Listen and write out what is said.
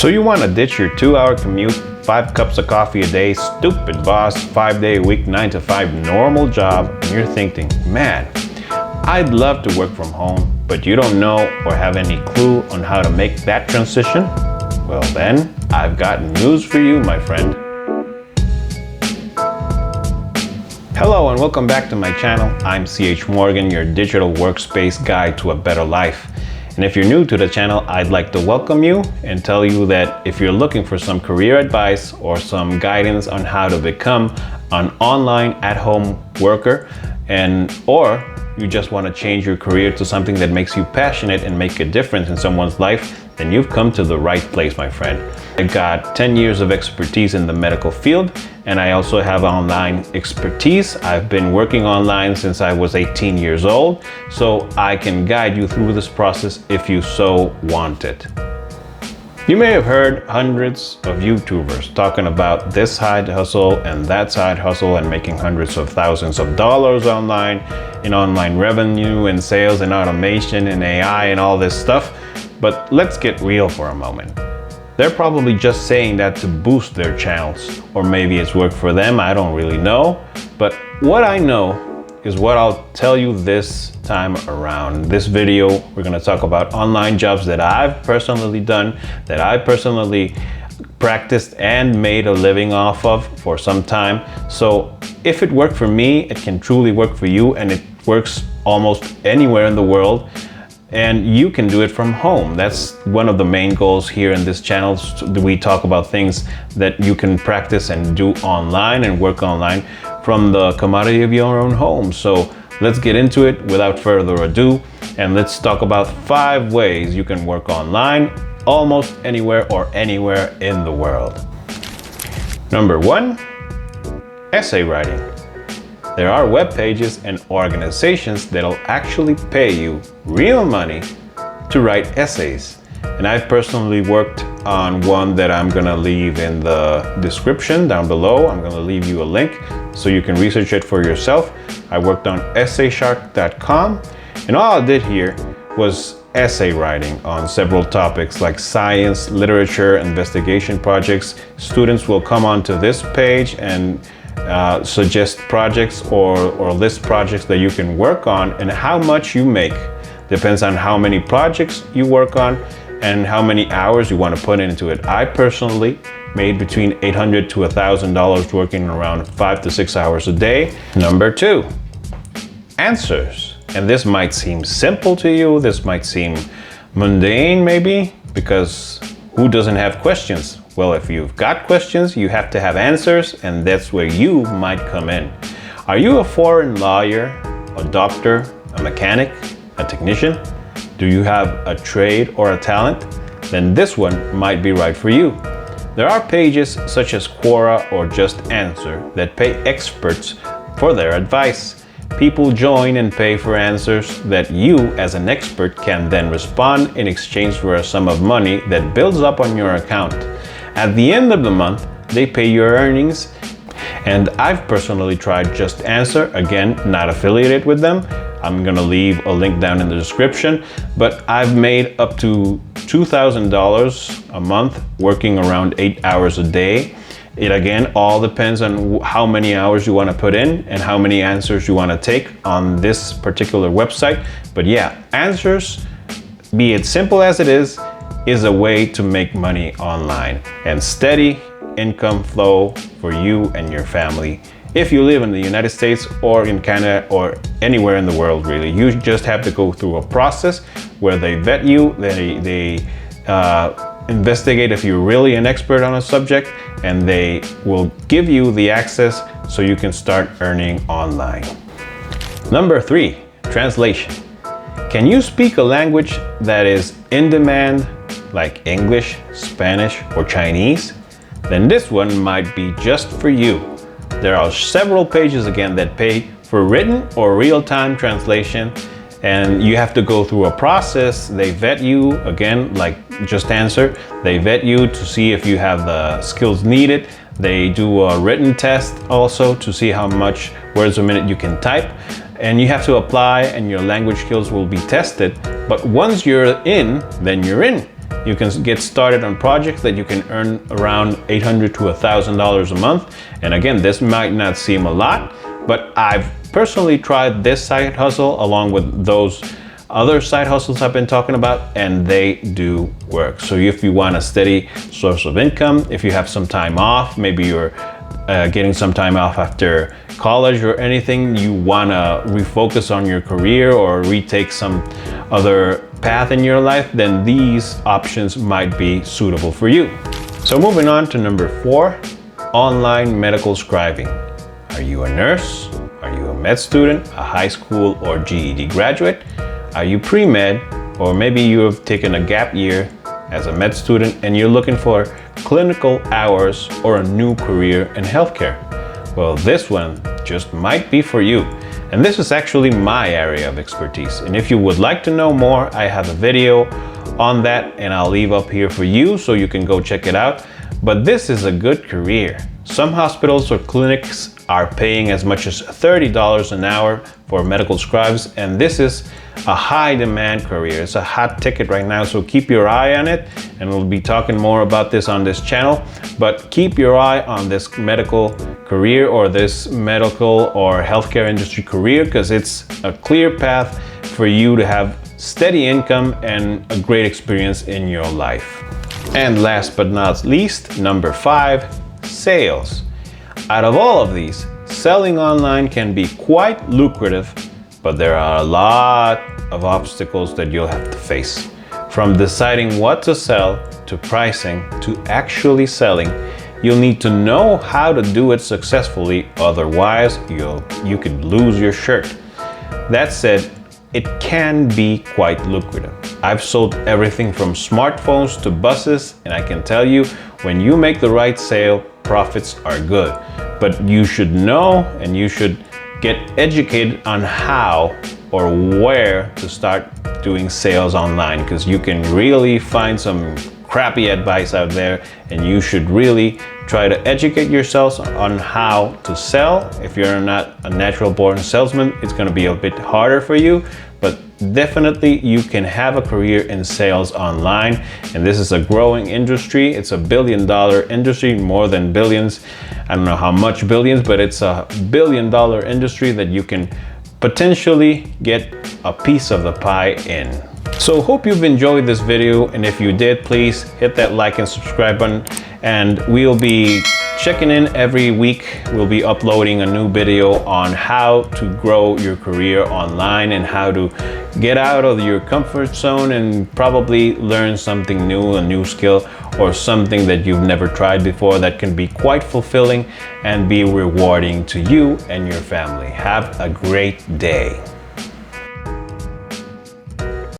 So you want to ditch your 2-hour commute, 5 cups of coffee a day, stupid boss, 5-day-a-week, 9-to-5 normal job, and you're thinking, man, I'd love to work from home, but you don't know or have any clue on how to make that transition? Well then, I've got news for you, my friend. Hello and welcome back to my channel. I'm CH Morgan, your digital workspace guide to a better life. And if you're new to the channel, I'd like to welcome you and tell you that if you're looking for some career advice or some guidance on how to become an online at-home worker, or you just want to change your career to something that makes you passionate and make a difference in someone's life, then you've come to the right place, my friend. I've got 10 years of expertise in the medical field, and I also have online expertise. I've been working online since I was 18 years old, so I can guide you through this process if you so want it. You may have heard hundreds of YouTubers talking about this side hustle and that side hustle and making hundreds of thousands of dollars online, in online revenue and sales and automation and AI and all this stuff. But let's get real for a moment. They're probably just saying that to boost their channels, or maybe it's worked for them, I don't really know. But what I know is what I'll tell you this time around. In this video, we're gonna talk about online jobs that I've personally done, that I personally practiced and made a living off of for some time. So if it worked for me, it can truly work for you, and it works almost anywhere in the world. And you can do it from home. That's one of the main goals here in this channel. We talk about things that you can practice and do online and work online from the commodity of your own home. So let's get into it without further ado, and let's talk about 5 ways you can work online almost anywhere or anywhere in the world. Number 1, essay writing. There are web pages and organizations that'll actually pay you real money to write essays. And I've personally worked on one that I'm gonna leave in the description down below. I'm gonna leave you a link so you can research it for yourself. I worked on essayshark.com, and all I did here was essay writing on several topics like science, literature, investigation projects. Students will come onto this page and suggest projects or list projects that you can work on, and how much you make depends on how many projects you work on and how many hours you want to put into it. I personally made between $800 to $1,000 working around 5 to 6 hours a day. Number 2, answers. And this might seem simple to you, this might seem mundane maybe, because who doesn't have questions? Well, if you've got questions, you have to have answers, and that's where you might come in. Are you a foreign lawyer, a doctor, a mechanic, a technician? Do you have a trade or a talent? Then this one might be right for you. There are pages such as Quora or Just Answer that pay experts for their advice. People join and pay for answers that you as an expert can then respond in exchange for a sum of money that builds up on your account. At the end of the month, they pay your earnings, and I've personally tried Just Answer, again, not affiliated with them. I'm gonna leave a link down in the description, but I've made up to $2,000 a month working around 8 hours a day. It again all depends on how many hours you want to put in and how many answers you want to take on this particular website. But yeah, answers, be it simple as it is a way to make money online and steady income flow for you and your family. If you live in the United States or in Canada or anywhere in the world, really, you just have to go through a process where they vet you, they investigate if you're really an expert on a subject, and they will give you the access so you can start earning online. Number 3, translation. Can you speak a language that is in demand, like English, Spanish, or Chinese? Then this one might be just for you. There are several pages again that pay for written or real-time translation, and you have to go through a process. They vet you, again, like Just Answer. They vet you to see if you have the skills needed. They do a written test also to see how much words a minute you can type. And you have to apply, and your language skills will be tested. But once you're in, then you're in. You can get started on projects that you can earn around $800 to $1,000 a month. And again, this might not seem a lot, but I've personally tried this side hustle along with those other side hustles I've been talking about, and they do work. So if you want a steady source of income, if you have some time off, maybe you're getting some time off after college or anything, you want to refocus on your career or retake some other path in your life, then these options might be suitable for you. So moving on to number 4, online medical scribing. Are you a nurse? Are you a med student, a high school or GED graduate? Are you pre-med, or maybe you have taken a gap year as a med student and you're looking for clinical hours or a new career in healthcare? Well, this one just might be for you. And this is actually my area of expertise. And if you would like to know more, I have a video on that and I'll leave up here for you so you can go check it out. But this is a good career. Some hospitals or clinics are paying as much as $30 an hour for medical scribes, and this is a high demand career. It's a hot ticket right now, so keep your eye on it, and we'll be talking more about this on this channel. But keep your eye on this medical career or this medical or healthcare industry career, because it's a clear path for you to have steady income and a great experience in your life. And last but not least, number 5, sales. Out of all of these, selling online can be quite lucrative, but there are a lot of obstacles that you'll have to face. From deciding what to sell, to pricing, to actually selling, you'll need to know how to do it successfully, otherwise you could lose your shirt. That said, it can be quite lucrative. I've sold everything from smartphones to buses, and I can tell you, when you make the right sale, profits are good. But you should know and you should get educated on how or where to start doing sales online, because you can really find some crappy advice out there, and you should really try to educate yourselves on how to sell. If you're not a natural born salesman, it's going to be a bit harder for you, but definitely you can have a career in sales online. And this is a growing industry. It's a $1 billion industry, more than billions. I don't know how much billions, but it's a $1 billion industry that you can potentially get a piece of the pie in. So hope you've enjoyed this video, and if you did, please hit that like and subscribe button, and we'll be checking in every week. We'll be uploading a new video on how to grow your career online and how to get out of your comfort zone and probably learn something new, a new skill or something that you've never tried before that can be quite fulfilling and be rewarding to you and your family. Have a great day.